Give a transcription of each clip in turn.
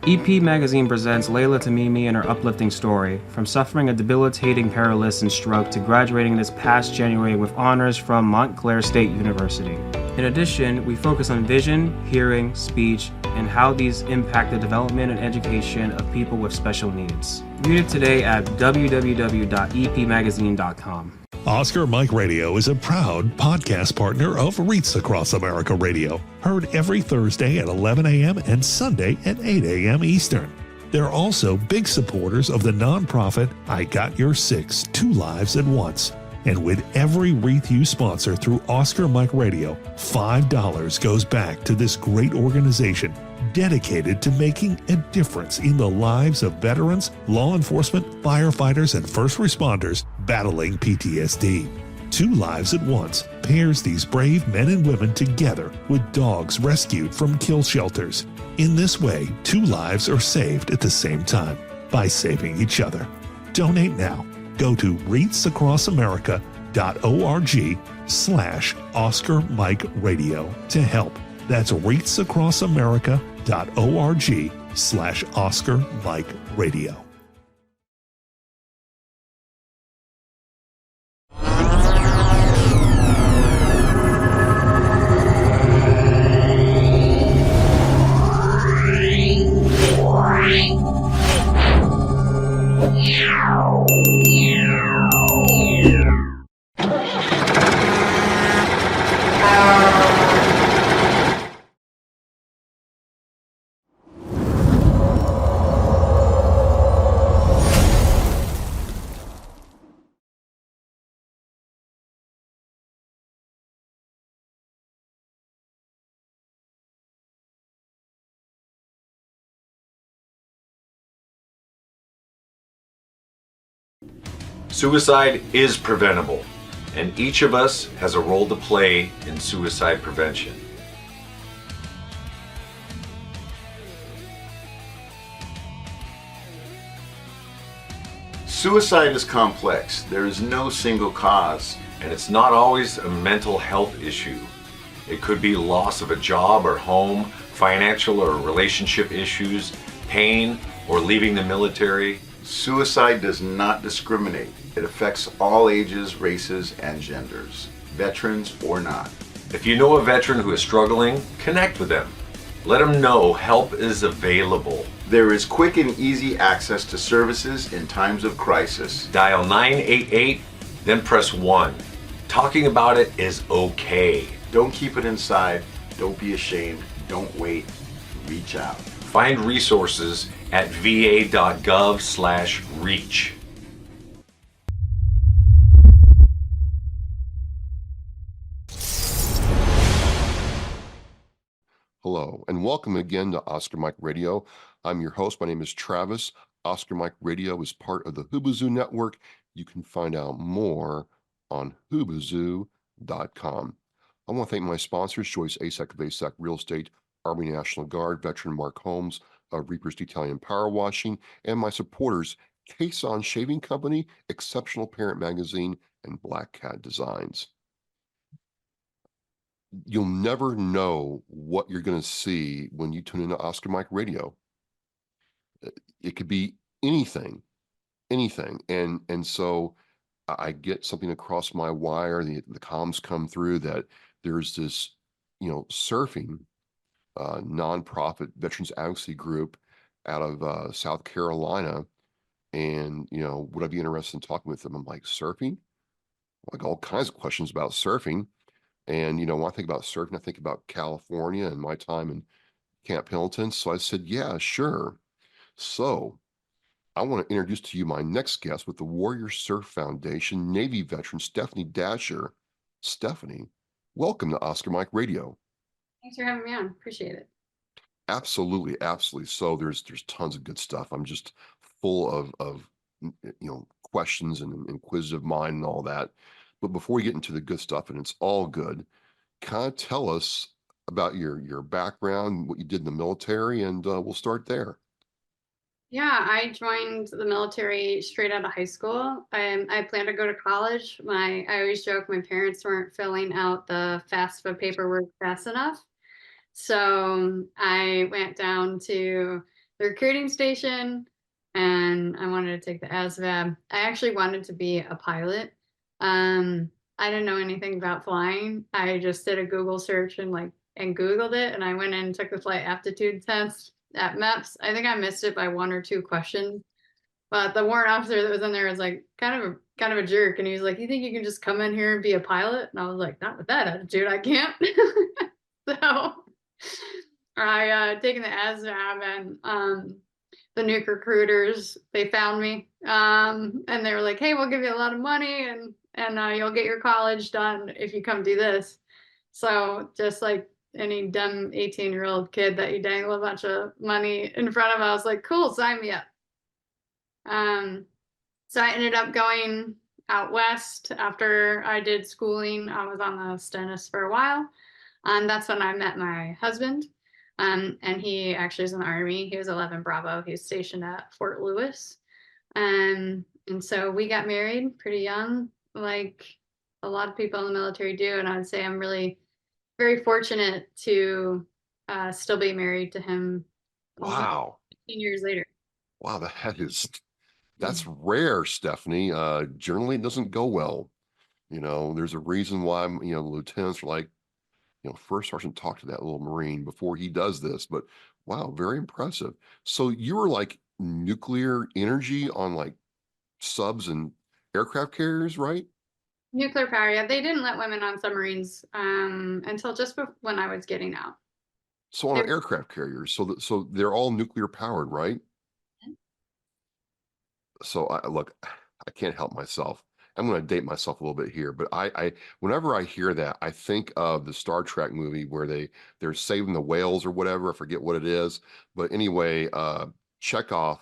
EP Magazine presents Layla Tamimi and her uplifting story, from suffering a debilitating paralysis and stroke to graduating this past January with honors from Montclair State University. In addition, we focus on vision, hearing, speech, and how these impact the development and education of people with special needs. Read it today at www.epmagazine.com. Oscar Mike Radio is a proud podcast partner of Reach Across America Radio, heard every Thursday at 11 a.m. and Sunday at 8 a.m. Eastern. They're also big supporters of the nonprofit I Got Your Six, Two Lives at Once. And with every wreath you sponsor through Oscar Mike Radio, $5 goes back to this great organization dedicated to making a difference in the lives of veterans, law enforcement, firefighters, and first responders battling PTSD. Two Lives at Once pairs these brave men and women together with dogs rescued from kill shelters. In this way, two lives are saved at the same time by saving each other. Donate now. Go to reachacrossamerica.org/Oscar Mike Radio to help. That's reachacrossamerica.org/Oscar Mike Radio. Suicide is preventable, and each of us has a role to play in suicide prevention. Suicide is complex. There is no single cause. And it's not always a mental health issue. It could be loss of a job or home, financial or relationship issues, pain, or leaving the military. Suicide does not discriminate. It affects all ages, races, and genders, veterans or not. If you know a veteran who is struggling, connect with them. Let them know help is available. There is quick and easy access to services in times of crisis. Dial 988, then press 1. Talking about it is okay. Don't keep it inside. Don't be ashamed. Don't wait. Reach out. Find resources at va.gov/reach. Hello, and welcome again to Oscar Mike Radio. I'm your host. My name is Travis. Oscar Mike Radio is part of the Hoobazoo Network. You can find out more on hoobazoo.com. I want to thank my sponsors, Joyce ASAC of ASAC Real Estate, Army National Guard, veteran Mark Holmes of Reaper's Detailing and Power Washing, and my supporters, Cason Shaving Company, Exceptional Parent Magazine, and Black Cat Designs. You'll never know what you're going to see when you tune into Oscar Mike Radio. It could be anything. And so I get something across my wire, the comms come through that there's this, surfing nonprofit veterans advocacy group out of South Carolina. And, would I be interested in talking with them? I'm like, surfing? Like all kinds of questions about surfing. And, when I think about surfing, I think about California and my time in Camp Pendleton. So I said, yeah, sure. So I want to introduce to you my next guest with the Warrior Surf Foundation, Navy veteran Stephanie Dasher. Stephanie, welcome to Oscar Mike Radio. Thanks for having me on. Appreciate it. Absolutely. So there's tons of good stuff. I'm just full of questions and inquisitive mind and all that. But before we get into the good stuff, and it's all good, kind of tell us about your background, what you did in the military, and we'll start there. Yeah, I joined the military straight out of high school. I planned to go to college. I always joke my parents weren't filling out the FAFSA paperwork fast enough. So I went down to the recruiting station, and I wanted to take the ASVAB. I actually wanted to be a pilot. I didn't know anything about flying. I just did a Google search and Googled it, and I went in and took the flight aptitude test at MEPS. I think I missed it by 1 or 2 questions. But the warrant officer that was in there was kind of a jerk, and he was like, "You think you can just come in here and be a pilot?" And I was like, "Not with that attitude, I can't." So I taken the ASVAB, and the nuke recruiters, they found me, and they were like, "Hey, we'll give you a lot of money, and you'll get your college done if you come do this." So just like any dumb 18-year-old kid that you dangle a bunch of money in front of, I was like, "Cool, sign me up." So I ended up going out west after I did schooling. I was on the Stennis for a while. And that's when I met my husband. And he actually was in the Army. He was 11 Bravo. He was stationed at Fort Lewis. And so we got married pretty young, like a lot of people in the military do. And I would say I'm really very fortunate to still be married to him almost Wow. 15 years later. Wow, that's rare, Stephanie. Generally it doesn't go well. There's a reason why, the lieutenants are like, first sergeant talk to that little Marine before he does this. But wow, very impressive. So you were like nuclear energy on like subs and aircraft carriers, right? Nuclear power, yeah. They didn't let women on submarines until just when I was getting out. So on They an aircraft carrier, so they're all nuclear powered, right? So look, I can't help myself. I'm going to date myself a little bit here, but whenever I hear that, I think of the Star Trek movie where they're saving the whales or whatever. I forget what it is, but anyway, Chekhov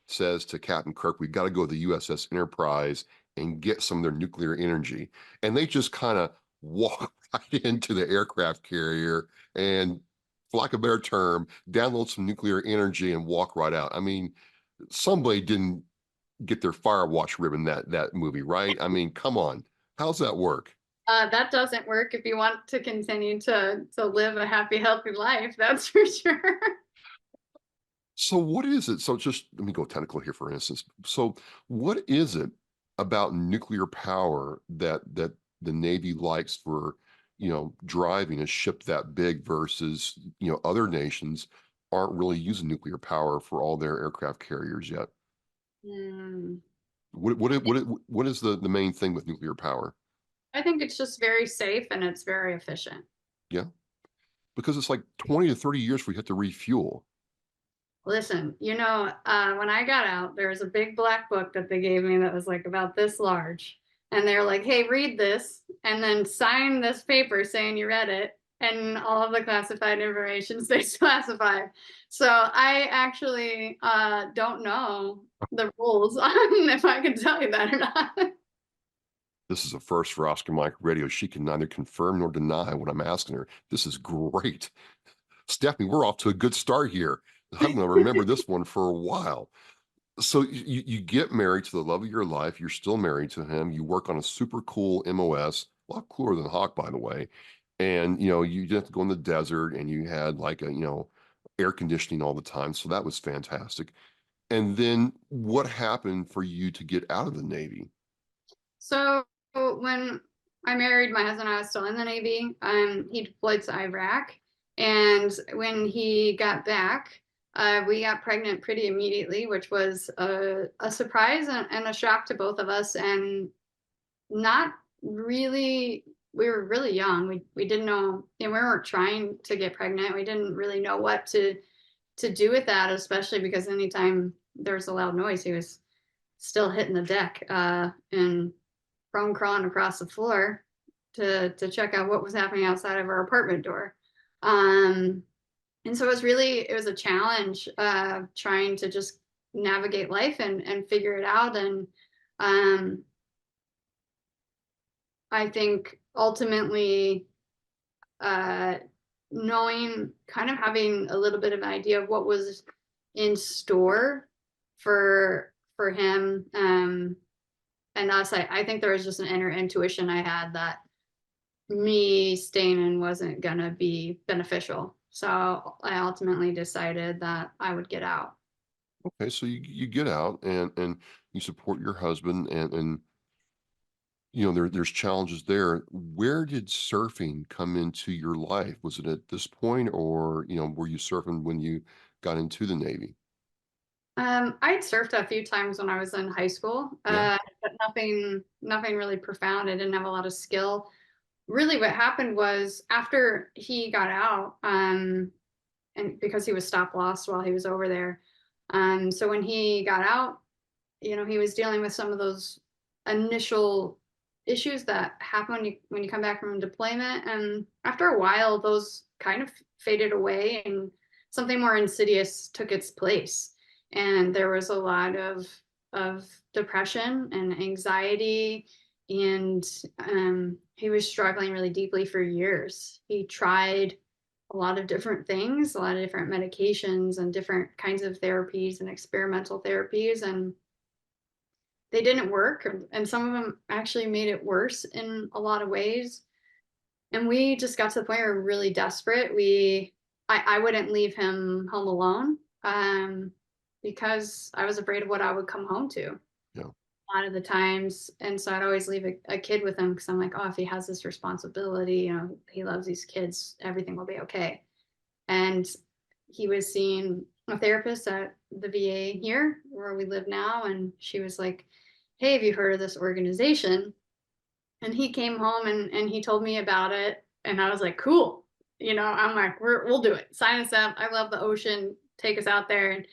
says to Captain Kirk, "We've got to go to the USS Enterprise and get some of their nuclear energy," and they just kind of walk right into the aircraft carrier and, for lack of a better term, download some nuclear energy and walk right out. I mean, somebody didn't get their Firewatch ribbon that movie, right? I mean, come on, how's that work? that doesn't work if you want to continue to live a happy, healthy life. That's for sure. So what is it? So just let me go technical here, for instance. So what is it about nuclear power that the Navy likes for, driving a ship that big versus, other nations aren't really using nuclear power for all their aircraft carriers yet? Hmm. What is the main thing with nuclear power? I think it's just very safe and it's very efficient. Yeah, because it's like 20 to 30 years before you have to refuel. Listen, when I got out, there was a big black book that they gave me that was like about this large. And they're like, "Hey, read this and then sign this paper saying you read it." And all of the classified information stays classified. So I actually don't know the rules on if I can tell you that or not. This is a first for Oscar Mike Radio. She can neither confirm nor deny what I'm asking her. This is great. Stephanie, we're off to a good start here. I'm going to remember this one for a while. So you get married to the love of your life. You're still married to him. You work on a super cool MOS, a lot cooler than Hawk, by the way. And, you didn't have to go in the desert, and you had like air conditioning all the time. So that was fantastic. And then what happened for you to get out of the Navy? So when I married my husband, I was still in the Navy. He deployed to Iraq, and when he got back, we got pregnant pretty immediately, which was a surprise and a shock to both of us. And not really, we were really young. We didn't know, and we weren't trying to get pregnant. We didn't really know what to do with that, especially because anytime there was a loud noise, he was still hitting the deck and prone crawling across the floor to check out what was happening outside of our apartment door. And so it was a challenge trying to just navigate life and figure it out. And I think ultimately knowing, kind of having a little bit of an idea of what was in store for him and us, I think there was just an inner intuition I had that me staying in wasn't gonna be beneficial. So I ultimately decided that I would get out. Okay, so you get out and you support your husband and there's challenges there. Where did surfing come into your life? Was it at this point, or were you surfing when you got into the Navy? I'd surfed a few times when I was in high school, Yeah. but nothing really profound. I didn't have a lot of skill. Really, what happened was after he got out, and because he was stop loss while he was over there, so when he got out, he was dealing with some of those initial issues that happen when you come back from deployment, and after a while, those kind of faded away, and something more insidious took its place, and there was a lot of depression and anxiety, and he was struggling really deeply for years. He tried a lot of different things, a lot of different medications and different kinds of therapies and experimental therapies, and they didn't work, and some of them actually made it worse in a lot of ways. And we just got to the point where we were really desperate. I wouldn't leave him home alone, because I was afraid of what I would come home to Yeah. a lot of the times. And so I'd always leave a kid with him because I'm like, oh, if he has this responsibility, he loves these kids, everything will be okay. And he was seeing a therapist at the VA here where we live now. And she was like, hey, have you heard of this organization? And he came home and he told me about it. And I was like, cool. I'm like, we'll do it. Sign us up. I love the ocean. Take us out there. And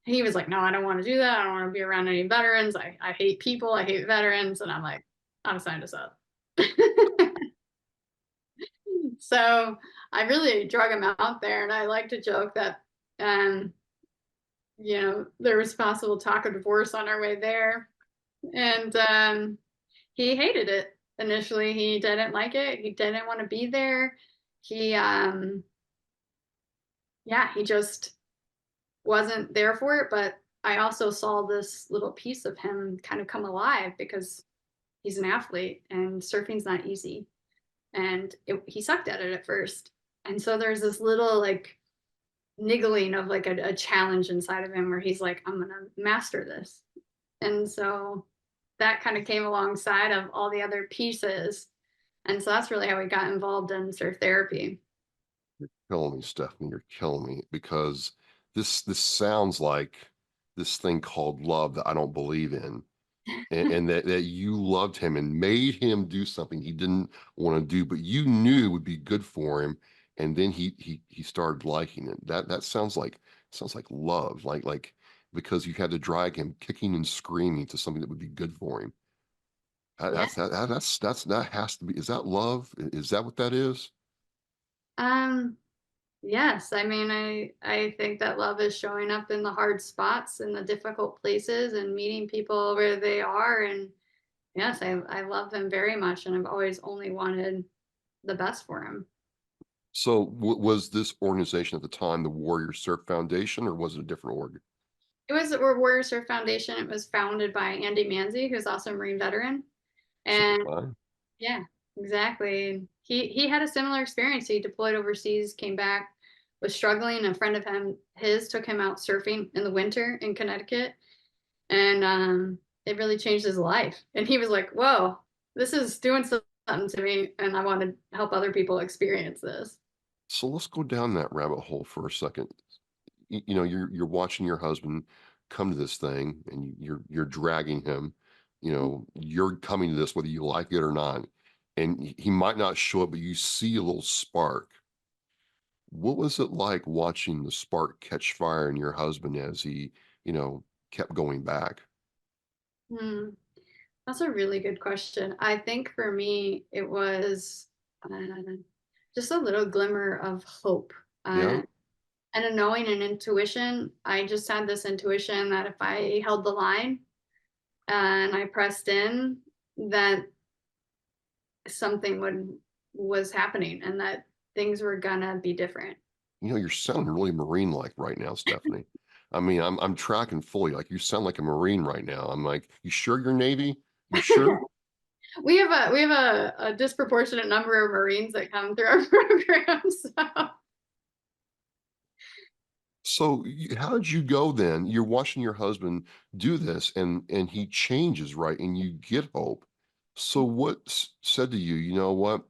he was like, no, I don't want to do that. I don't want to be around any veterans. I hate people. I hate veterans. And I'm like, I'm signed us up. So I really drug him out there. And I like to joke that, um, there was possible talk of divorce on our way there. And he hated it initially. He didn't like it. He didn't want to be there. He, yeah, he just wasn't there for it. But I also saw this little piece of him kind of come alive because he's an athlete and surfing's not easy. And he sucked at it at first. And so there's this little like niggling of like a challenge inside of him where he's like, I'm gonna master this. And so that kind of came alongside of all the other pieces. And so that's really how we got involved in surf therapy. Killing me, Stephanie. You're killing me because this sounds like this thing called love that I don't believe in. And that you loved him and made him do something he didn't want to do, but you knew would be good for him. And then he started liking it. That sounds like love, like because you had to drag him kicking and screaming to something that would be good for him. Yeah. That has to be. Is that love? Is that what that is? Um, yes. I mean, I think that love is showing up in the hard spots and the difficult places and meeting people where they are. And yes, I love him very much. And I've always only wanted the best for him. So was this organization at the time the Warrior Surf Foundation, or was it a different org? It was the Warrior Surf Foundation. It was founded by Andy Manzi, who's also a Marine veteran. So And yeah, exactly. He had a similar experience. He deployed overseas, came back, was struggling. A friend of his took him out surfing in the winter in Connecticut, and it really changed his life. And he was like, "Whoa, this is doing something to me, and I want to help other people experience this." So let's go down that rabbit hole for a second. You're watching your husband come to this thing, and you're dragging him. You're coming to this whether you like it or not, and he might not show up, but you see a little spark. What was it like watching the spark catch fire in your husband as he, kept going back? Hmm. That's a really good question. I think for me, it was uh, just a little glimmer of hope. Yeah. And a knowing and intuition. I just had this intuition that if I held the line and I pressed in, that something was happening and that things were gonna be different. You're sounding really Marine-like right now, Stephanie. I mean, I'm tracking fully. Like you sound like a Marine right now. I'm like, you sure you're Navy? You sure? We have a disproportionate number of Marines that come through our program. So how did you go then? You're watching your husband do this and he changes, right? And you get hope. So what said to you, you know what?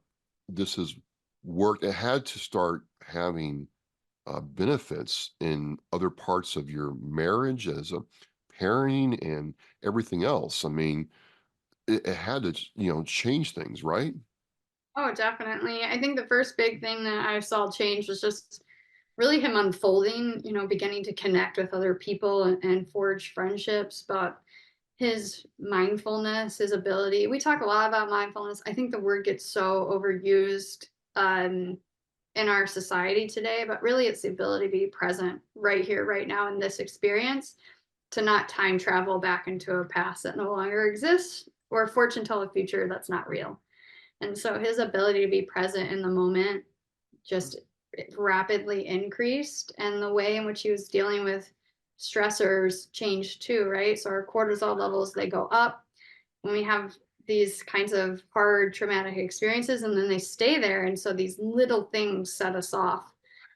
This has worked. It had to start having benefits in other parts of your marriage as a parenting and everything else. I mean, it had to, change things, right? Oh, definitely. I think the first big thing that I saw change was just really him unfolding, beginning to connect with other people and forge friendships, but his mindfulness, his ability. We talk a lot about mindfulness. I think the word gets so overused in our society today, but really it's the ability to be present right here, right now in this experience, to not time travel back into a past that no longer exists or fortune tell a future that's not real. And so his ability to be present in the moment just rapidly increased, and the way in which he was dealing with stressors changed too, right? So our cortisol levels, they go up when we have these kinds of hard traumatic experiences, and then they stay there, and so these little things set us off.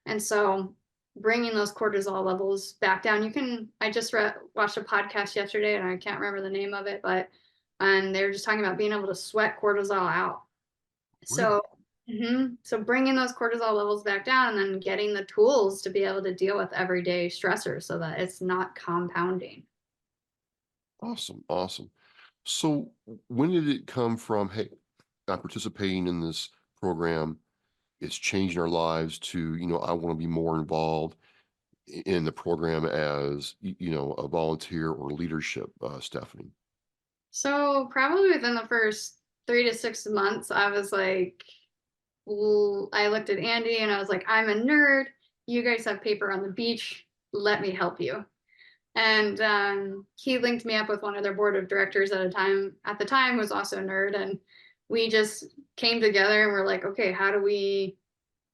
And so bringing those cortisol levels back down, I just watched a podcast yesterday and I can't remember the name of it, but and they were just talking about being able to sweat cortisol out. Really? So so bringing those cortisol levels back down and then getting the tools to be able to deal with everyday stressors so that it's not compounding. Awesome. Awesome. So when did it come from, hey, I'm participating in this program, it's changing our lives to, I want to be more involved in the program as, a volunteer or leadership, Stephanie? So probably within the first 3 to 6 months, I was like, I looked at Andy and I was like, I'm a nerd. You guys have paper on the beach. Let me help you. And he linked me up with one of their board of directors at the time was also a nerd. And we just came together and we're like, okay, how do we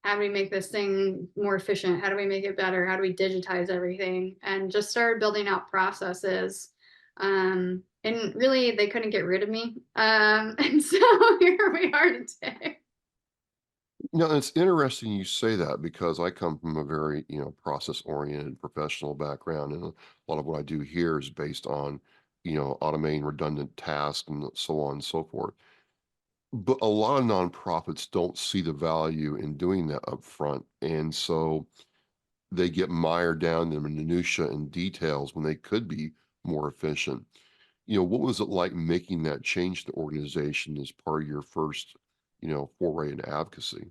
make this thing more efficient? How do we make it better? How do we digitize everything? And just started building out processes. And really, they couldn't get rid of me. And so here we are today. It's interesting you say that because I come from a very, process-oriented professional background, and a lot of what I do here is based on, automating redundant tasks and so on and so forth. But a lot of nonprofits don't see the value in doing that up front, and so they get mired down in the minutia and details when they could be more efficient. What was it like making that change to the organization as part of your first, foray into advocacy?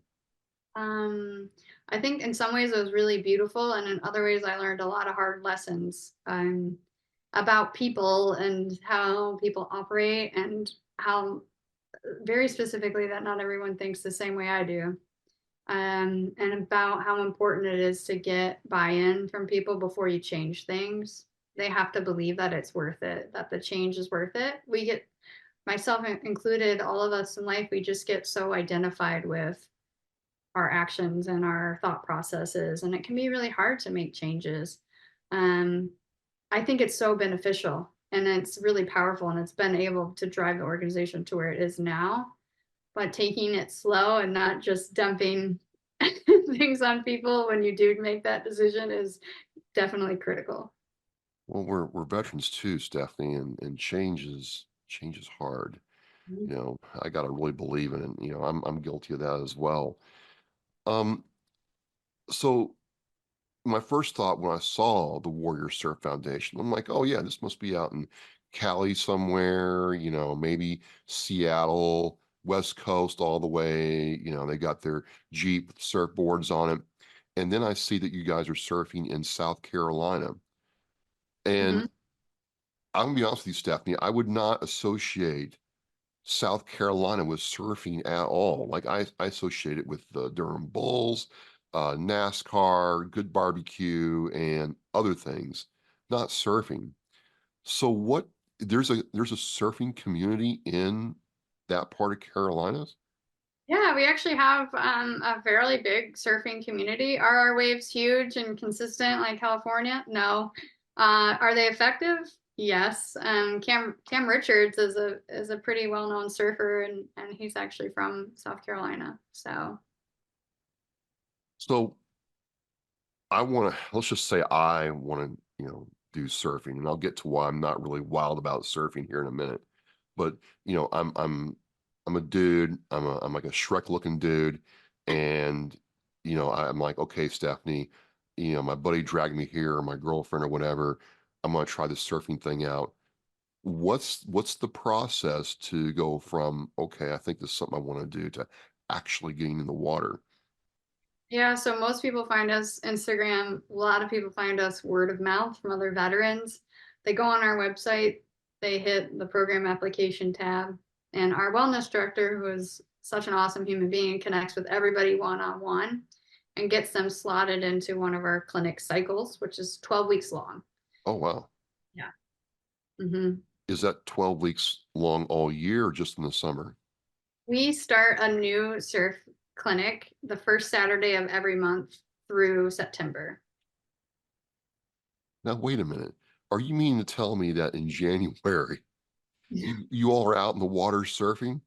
Um, I think in some ways it was really beautiful, and in other ways I learned a lot of hard lessons about people and how people operate, and how very specifically that not everyone thinks the same way I do. And about how important it is to get buy-in from people before you change things. They have to believe that it's worth it, that the change is worth it. We get, myself included, all of us in life, we just get so identified with our actions and our thought processes, and it can be really hard to make changes. Um, I think it's so beneficial and it's really powerful, and it's been able to drive the organization to where it is now. But taking it slow and not just dumping things on people when you do make that decision is definitely critical. Well, we're veterans too, Stephanie, and change is hard. I got to really believe in it. I'm guilty of that as well. Um, so my first thought when I saw the Warrior Surf Foundation, I'm like, oh yeah, this must be out in Cali somewhere, maybe Seattle, West Coast all the way. They got their Jeep with surfboards on it. And then I see that you guys are surfing in South Carolina. Mhm. And I'm gonna be honest with you, Stephanie, I would not associate South Carolina with surfing at all. Like I associate it with the Durham Bulls, NASCAR, good barbecue, and other things, not surfing. So there's a surfing community in that part of Carolinas? Yeah, we actually have a fairly big surfing community. Are our waves huge and consistent like California? No. Are they effective? Yes. Cam Richards is a pretty well-known surfer, and he's actually from South Carolina. So So let's just say I want to, do surfing, and I'll get to why I'm not really wild about surfing here in a minute. But, I'm a dude, I'm like a Shrek looking dude. And, I'm like, okay, Stephanie, my buddy dragged me here, or my girlfriend or whatever. I'm going to try this surfing thing out. What's the process to go from, okay, I think this is something I want to do, to actually getting in the water? yeah, so most people find us Instagram. A lot of people find us word of mouth from other veterans. They go on our website, they hit the program application tab, and our wellness director, who is such an awesome human being, connects with everybody one-on-one and gets them slotted into one of our clinic cycles, which is 12 weeks long. Oh, wow. Yeah. hmm Is that 12 weeks long all year, or just in the summer? We start a new surf clinic the first Saturday of every month through September. Now, wait a minute. Are you mean to tell me that in January you all are out in the water surfing?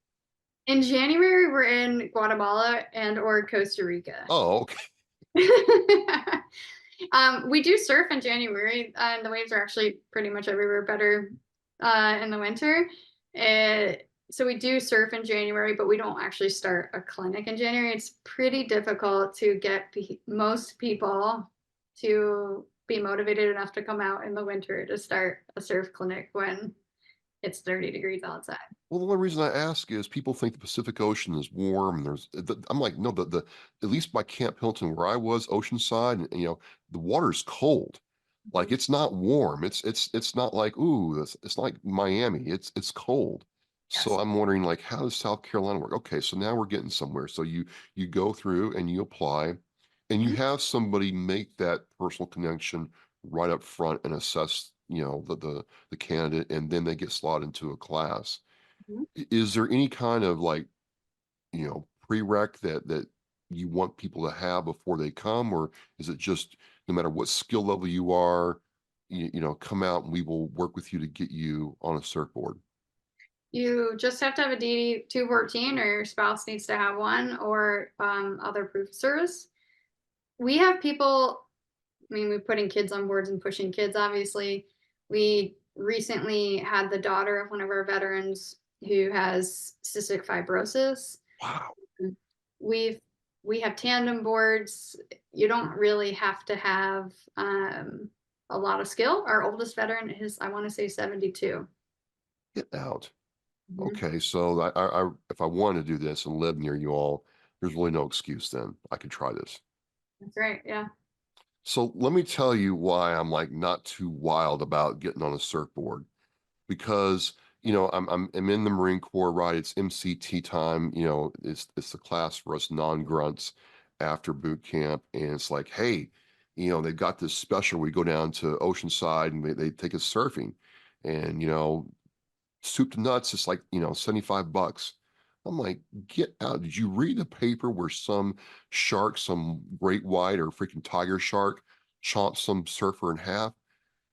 In January, we're in Guatemala and or Costa Rica. Oh, okay. We do surf in January, and the waves are actually pretty much everywhere better in the winter. So we do surf in January, but we don't actually start a clinic in January. It's pretty difficult to get most people to be motivated enough to come out in the winter to start a surf clinic when it's 30 degrees outside. Well, the only reason I ask is people think the Pacific Ocean is warm. I'm like, no, at least by Camp Hilton where I was, Oceanside, and, the water's cold. Like, it's not warm. It's not like, ooh, it's not like Miami. It's cold. So Yes. I'm wondering, like, how does South Carolina work? Okay, so now we're getting somewhere. So you go through and you apply, and you Mhm. have somebody make that personal connection right up front and assess, the candidate, and then they get slotted into a class. Mhm. Is there any kind of, like, prereq that you want people to have before they come, or is it just no matter what skill level you are, come out and we will work with you to get you on a surfboard? You just have to have a DD 214, or your spouse needs to have one, or other proof of service. We have people, I mean, we're putting kids on boards and pushing kids, obviously. We recently had the daughter of one of our veterans who has cystic fibrosis. Wow. We've we have tandem boards. You don't really have to have a lot of skill. Our oldest veteran is, I want to say, 72. Get out. Mhm. Okay, so if I wanted to do this and live near you all, there's really no excuse then. I could try this. That's right. Yeah. So let me tell you why I'm like not too wild about getting on a surfboard. Because I'm in the Marine Corps, right? It's MCT time. It's the class for us non-grunts after boot camp, and it's like, hey, they've got this special. We go down to Oceanside and they take us surfing, and soup to nuts. It's like, $75. I'm like, get out. Did you read the paper where some shark, some great white or freaking tiger shark, chomps some surfer in half?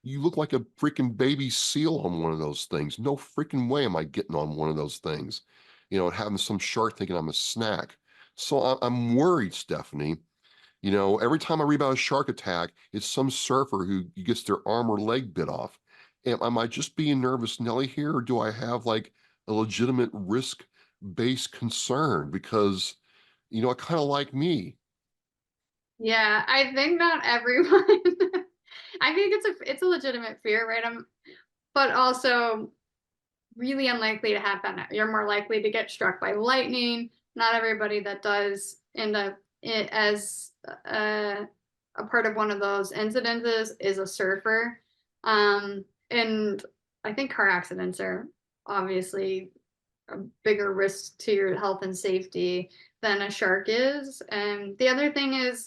You look like a freaking baby seal on one of those things. No freaking way am I getting on one of those things. And having some shark thinking I'm a snack. So I'm worried, Stephanie. Every time I read about a shark attack, it's some surfer who gets their arm or leg bit off. Am I just being nervous Nelly here, or do I have like a legitimate risk-based concern? Because, I kind of like me. Yeah, I think not everyone. I think it's a legitimate fear, right? But also really unlikely to happen. You're more likely to get struck by lightning. Not everybody that does end up as a part of one of those incidences is a surfer. And I think car accidents are obviously a bigger risk to your health and safety than a shark is. And the other thing is,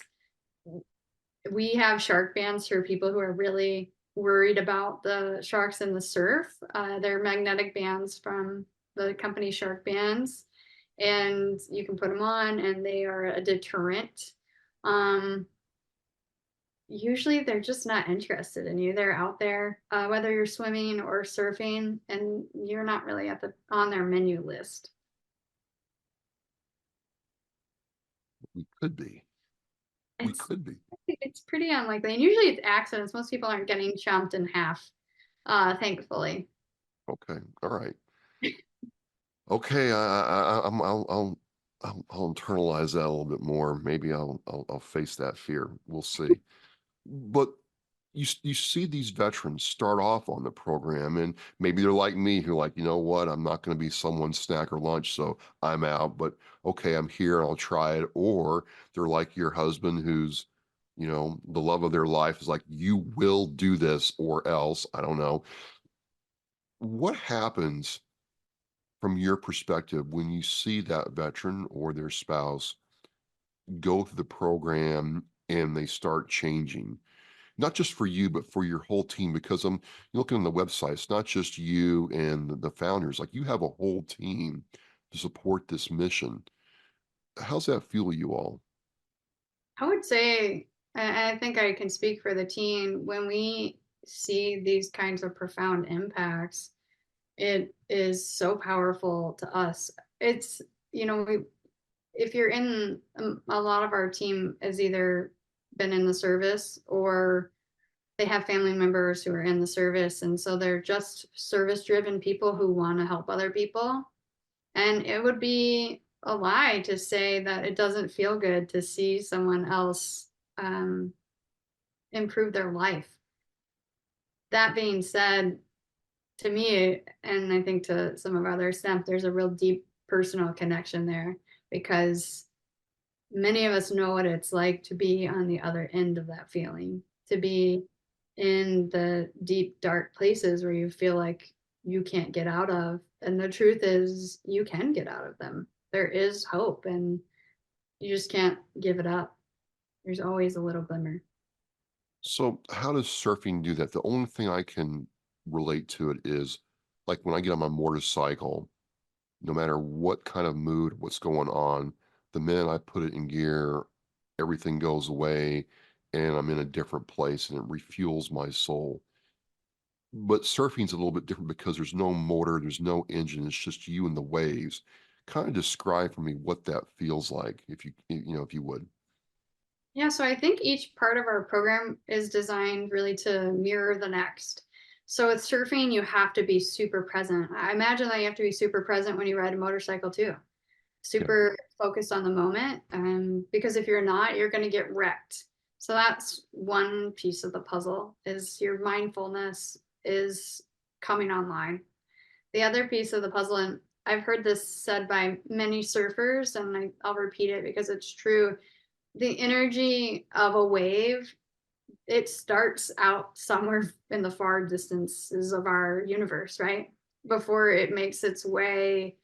we have shark bans for people who are really worried about the sharks in the surf. They're magnetic bands from the company Shark Bands, and you can put them on, and they are a deterrent. Um, usually they're just not interested in you. They're out there, whether you're swimming or surfing, and you're not really on their menu list. We could be. We It's could be. it's pretty unlikely, and usually it's accidents. Most people aren't getting chomped in half, thankfully. Okay. All right. Okay. I'll internalize that a little bit more. Maybe I'll face that fear. We'll see. But you see these veterans start off on the program, and maybe they're like me, who like, you know what, I'm not going to be someone's snack or lunch, so I'm out. But okay, I'm here and I'll try it. Or they're like your husband, who's, the love of their life is like, you will do this or else. I don't know. What happens from your perspective when you see that veteran or their spouse go through the program and they start changing? Not just for you, but for your whole team, because I'm looking on the website, it's not just you and the founders, like you have a whole team to support this mission. How's that feel to you all? I would say, and I think I can speak for the team, when we see these kinds of profound impacts, it is so powerful to us. It's, if you're in, a lot of our team has either been in the service or they have family members who are in the service. And so they're just service driven people who want to help other people. And it would be a lie to say that it doesn't feel good to see someone else um, improve their life. That being said, to me, and I think to some of our other staff, there's a real deep personal connection there, because many of us know what it's like to be on the other end of that feeling, to be in the deep, dark places where you feel like you can't get out of. And the truth is, you can get out of them. There is hope, and you just can't give it up. There's always a little glimmer. So, how does surfing do that? The only thing I can relate to it is like when I get on my motorcycle, no matter what kind of mood, what's going on, the minute I put it in gear, everything goes away and I'm in a different place and it refuels my soul. But surfing's a little bit different because there's no motor, there's no engine, it's just you and the waves. Kind of describe for me what that feels like, if you would. Yeah, so I think each part of our program is designed really to mirror the next. So with surfing, you have to be super present. I imagine that you have to be super present when you ride a motorcycle too. Yeah. Super focused on the moment. Because if you're not, you're going to get wrecked. So that's one piece of the puzzle, is your mindfulness is coming online. The other piece of the puzzle, and I've heard this said by many surfers, and I'll repeat it because it's true. The energy of a wave, it starts out somewhere in the far distances of our universe, right? Before it makes its way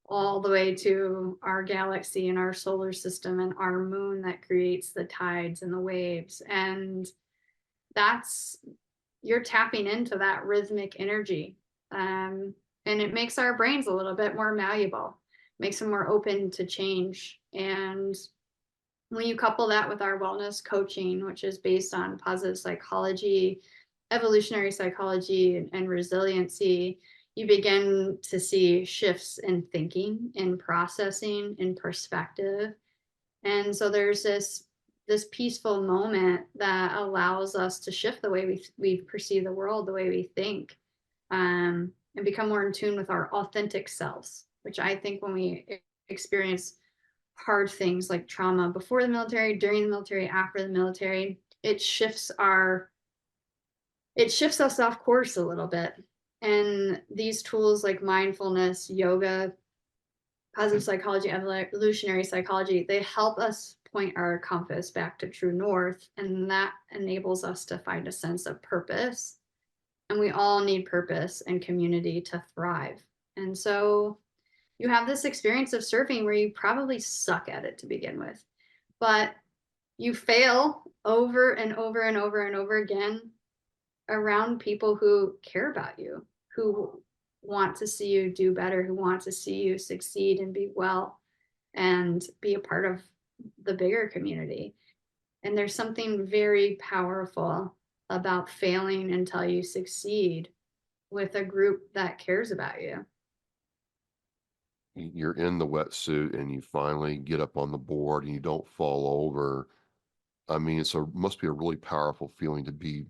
all the way to our galaxy and our solar system and our moon that creates the tides and the waves. And that's, you're tapping into that rhythmic energy. And it makes our brains a little bit more malleable, makes them more open to change. And when you couple that with our wellness coaching, which is based on positive psychology, evolutionary psychology, and resiliency, you begin to see shifts in thinking, in processing, in perspective. And so there's this peaceful moment that allows us to shift the way we perceive the world, the way we think, and become more in tune with our authentic selves, which I think when we experience hard things like trauma before the military, during the military, after the military, it shifts us off course a little bit. And these tools like mindfulness, yoga, positive psychology, evolutionary psychology, they help us point our compass back to true north. And that enables us to find a sense of purpose. And we all need purpose and community to thrive. And so you have this experience of surfing where you probably suck at it to begin with, but you fail over and over and over and over again around people who care about you, who want to see you do better, who want to see you succeed and be well and be a part of the bigger community. And there's something very powerful about failing until you succeed with a group that cares about you. You're in the wetsuit and you finally get up on the board and you don't fall over. I mean, must be a really powerful feeling to be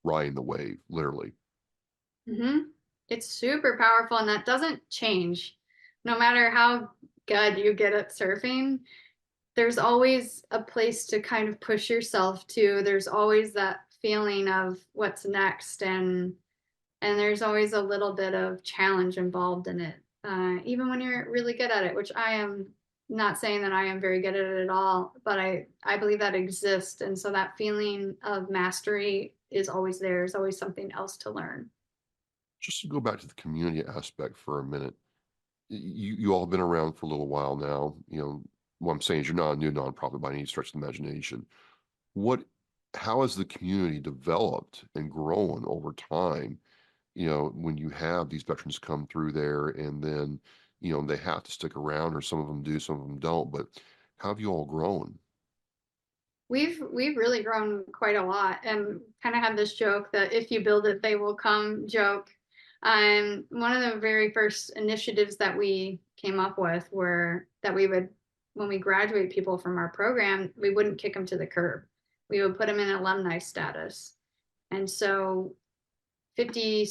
riding the wave, literally. Mhm. It's super powerful, and that doesn't change. No matter how good you get at surfing, there's always a place to kind of push yourself to. There's always that feeling of what's next, and there's always a little bit of challenge involved in it, even when you're really good at it, which I am not saying that I am very good at it at all, but I believe that exists, and so that feeling of mastery is always there. There's always something else to learn. Just to go back to the community aspect for a minute, you all have been around for a little while now. What I'm saying is you're not a new nonprofit by any stretch of the imagination. What, how has the community developed and grown over time? When you have these veterans come through there and then, they have to stick around, or some of them do, some of them don't. But how have you all grown? We've really grown quite a lot, and kind of had this joke that if you build it, they will come joke. One of the very first initiatives that we came up with were that we would, when we graduate people from our program, we wouldn't kick them to the curb. We would put them in alumni status. And so 50,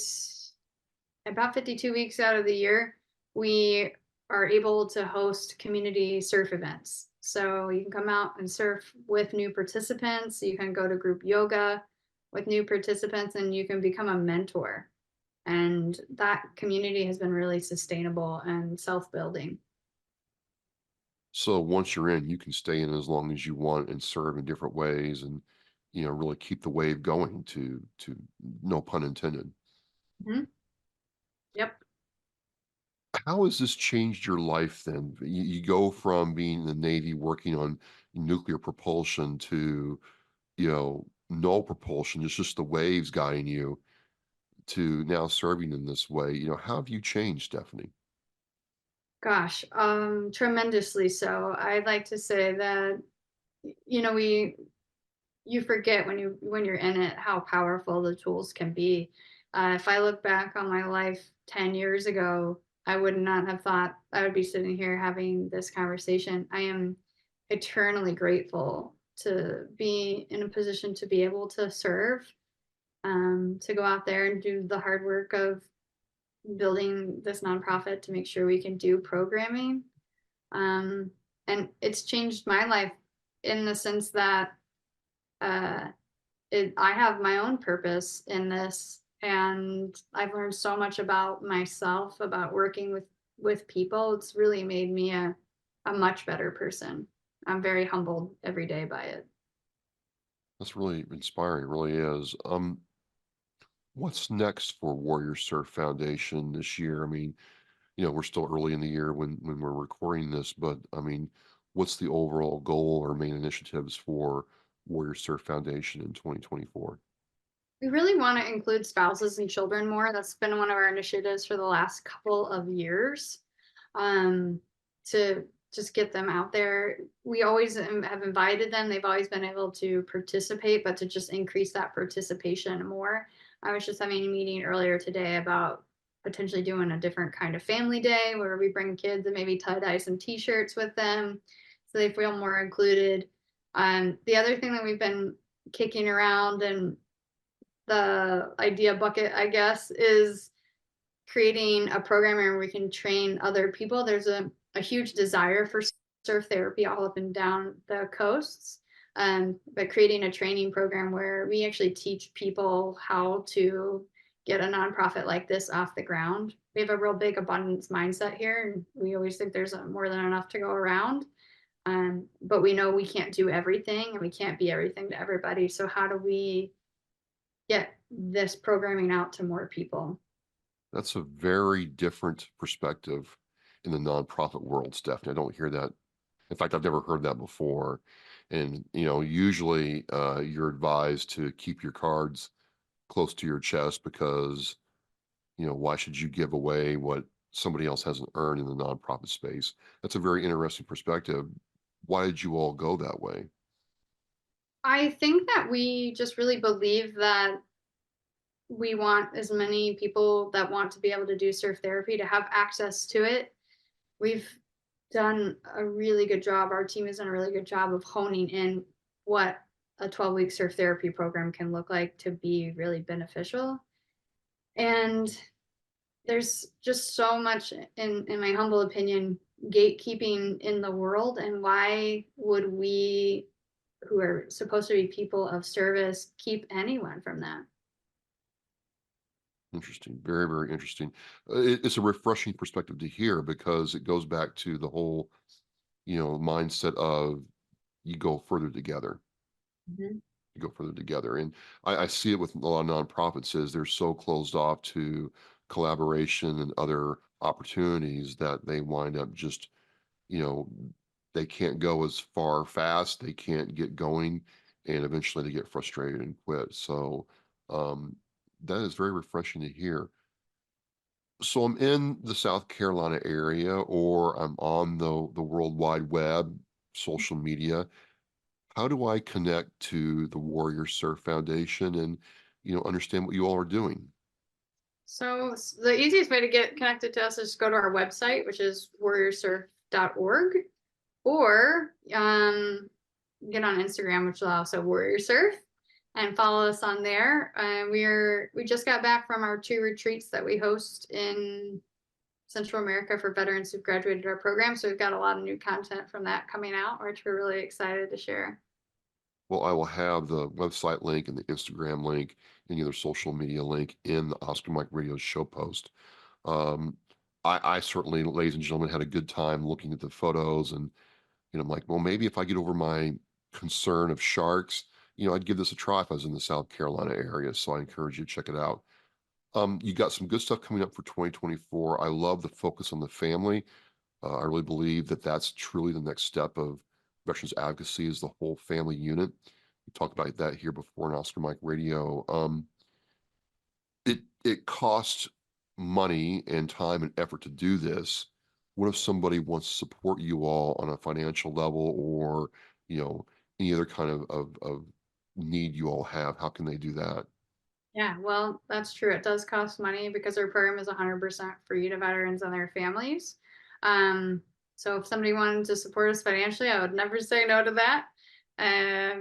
about 52 weeks out of the year, we are able to host community surf events. So you can come out and surf with new participants. You can go to group yoga with new participants, and you can become a mentor. And that community has been really sustainable and self-building. So once you're in, you can stay in as long as you want and serve in different ways, and really keep the wave going, to no pun intended. Mhm. Yep. How has this changed your life then? You go from being in the Navy working on nuclear propulsion to, no propulsion, it's just the waves guiding you, to now serving in this way. How have you changed, Stephanie? Gosh, tremendously so. I'd like to say that, we you forget when you're in it how powerful the tools can be. If I look back on my life 10 years ago, I would not have thought I would be sitting here having this conversation. I am eternally grateful to be in a position to be able to serve, to go out there and do the hard work of building this nonprofit to make sure we can do programming. Um, and it's changed my life in the sense that uh, I have my own purpose in this, and I've learned so much about myself, about working with people. It's really made me a much better person. I'm very humbled every day by it. That's really inspiring, really is. What's next for Warrior Surf Foundation this year? I mean, we're still early in the year when we're recording this, but I mean, what's the overall goal or main initiatives for Warrior Surf Foundation in 2024? We really want to include spouses and children more. That's been one of our initiatives for the last couple of years, to just get them out there. We always have invited them. They've always been able to participate, but to just increase that participation more. I was just having a meeting earlier today about potentially doing a different kind of family day where we bring kids and maybe tie-dye some t-shirts with them so they feel more included. The other thing that we've been kicking around, and the idea bucket, I guess, is creating a program where we can train other people. There's a huge desire for surf therapy all up and down the coasts. But creating a training program where we actually teach people how to get a nonprofit like this off the ground. We have a real big abundance mindset here, and we always think there's more than enough to go around. But we know we can't do everything, and we can't be everything to everybody. So how do we get this programming out to more people? That's a very different perspective in the nonprofit world, Stephanie. I don't hear that. In fact, I've never heard that before. And, usually you're advised to keep your cards close to your chest because, why should you give away what somebody else hasn't earned in the nonprofit space? That's a very interesting perspective. Why did you all go that way? I think that we just really believe that we want as many people that want to be able to do surf therapy to have access to it. We've done a really good job. Our team has done a really good job of honing in what a 12-week surf therapy program can look like to be really beneficial. And there's just so much, in my humble opinion, gatekeeping in the world. And why would we, who are supposed to be people of service, keep anyone from that? Interesting. Very, very interesting. It's a refreshing perspective to hear because it goes back to the whole, mindset of you go further together. Mhm. You go further together. And I see it with a lot of nonprofits is they're so closed off to collaboration and other opportunities that they wind up just, you know, they can't go as far fast, they can't get going, and eventually they get frustrated and quit. So um, that is very refreshing to hear. So I'm in the South Carolina area, or I'm on the World Wide Web, social media. How do I connect to the Warrior Surf Foundation and, understand what you all are doing? So the easiest way to get connected to us is go to our website, which is warriorsurf.org, or get on Instagram, which is also Warrior Surf, and follow us on there. We just got back from our 2 retreats that we host in Central America for veterans who've graduated our program. So we've got a lot of new content from that coming out, which we're really excited to share. Well, I will have the website link and the Instagram link, any other social media link in the Oscar Mike Radio show post. Um, I certainly, ladies and gentlemen, had a good time looking at the photos, and I'm like, well, maybe if I get over my concern of sharks, I'd give this a try if I was in the South Carolina area. So I encourage you to check it out. You got some good stuff coming up for 2024. I love the focus on the family. I really believe that that's truly the next step of veterans advocacy is the whole family unit. We talked about that here before in Oscar Mike Radio. It costs money and time and effort to do this. What if somebody wants to support you all on a financial level or, any other kind of need you all have? How can they do that? Yeah, well, that's true. It does cost money because our program is 100% free to veterans and their families. Um, so if somebody wanted to support us financially, I would never say no to that,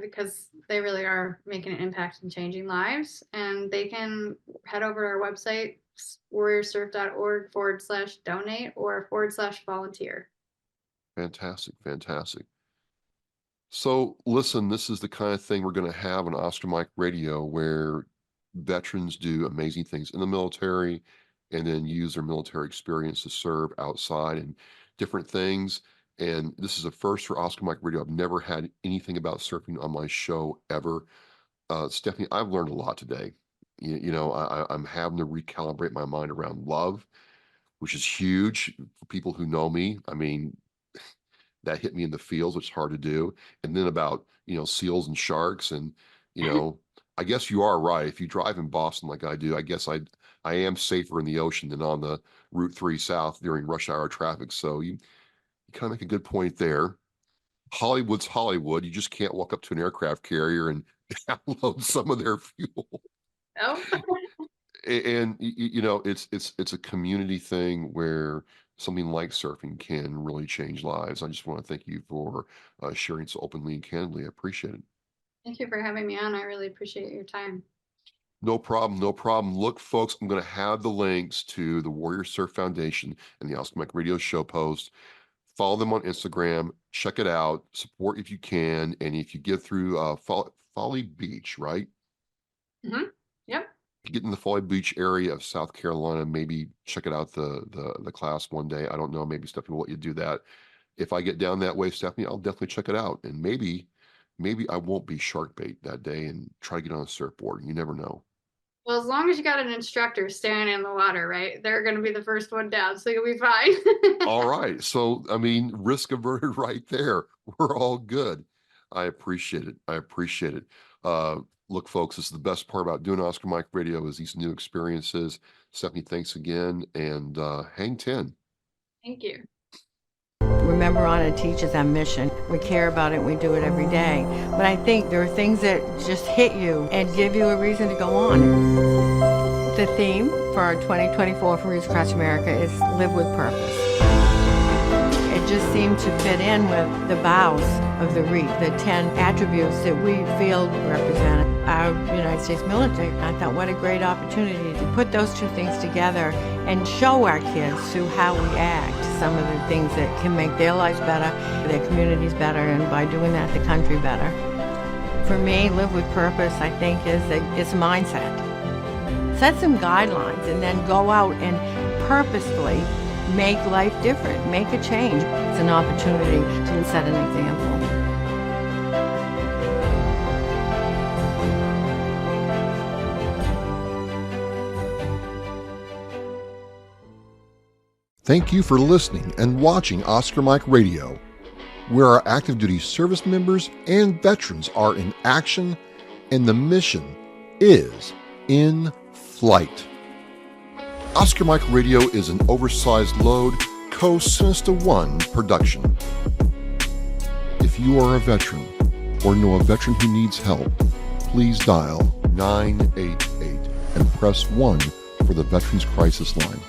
because they really are making an impact and changing lives. And they can head over to our website, warriorsurf.org/donate or /volunteer. Fantastic, fantastic. So listen, this is the kind of thing we're going to have on Oscar Mike Radio where veterans do amazing things in the military and then use their military experience to serve outside and different things. And this is a first for Oscar Mike Radio. I've never had anything about surfing on my show ever. Stephanie, I've learned a lot today. I'm having to recalibrate my mind around love, which is huge for people who know me. I mean, that hit me in the feels, which is hard to do. And then about, seals and sharks. And, I guess you are right. If you drive in Boston like I do, I guess I am safer in the ocean than on the Route 3 South during rush hour traffic. So you kind of make a good point there. Hollywood's Hollywood. You just can't walk up to an aircraft carrier and download some of their fuel. Oh, And it's a community thing where something like surfing can really change lives. I just want to thank you for sharing so openly and candidly. I appreciate it. thank you for having me on. I really appreciate your time. No problem, no problem. Look, folks, I'm going to have the links to the Warrior Surf Foundation and the Oscar Mike Radio show post. Follow them on Instagram. Check it out. Support if you can, and if you get through Folly Beach, right? Mm-hmm. Yep. You get in the Folly Beach area of South Carolina, maybe check it out the class one day. I don't know, maybe Stephanie will let you do that. If I get down that way, Stephanie, I'll definitely check it out. And maybe I won't be shark bait that day and try to get on a surfboard. You never know. Well, as long as you got an instructor standing in the water, right? They're going to be the first one down, so you'll be fine. All right. So I mean, risk averted right there. We're all good. I appreciate it. I appreciate it. Look, folks, this is the best part about doing Oscar Mike Radio is these new experiences. Stephanie, thanks again, and hang 10. Thank you. Remember on it teaches our mission. We care about it, we do it every day. But I think there are things that just hit you and give you a reason to go on. The theme for our 2024 for Reads Across America is Live with Purpose. It just seemed to fit in with the vows of the REAP, the 10 attributes that we feel represent our United States military. I thought, what a great opportunity to put those two things together and show our kids through how we act some of the things that can make their lives better, their communities better, and by doing that, the country better. For me, Live with Purpose, I think, it's mindset. Set some guidelines and then go out and purposefully make life different, make a change. It's an opportunity to set an example. Thank you for listening and watching Oscar Mike Radio, where our active duty service members and veterans are in action and the mission is in flight. Oscar Mike Radio is an oversized load Co-Sinister One production. If you are a veteran or know a veteran who needs help, please dial 988 and press 1 for the Veterans Crisis Line.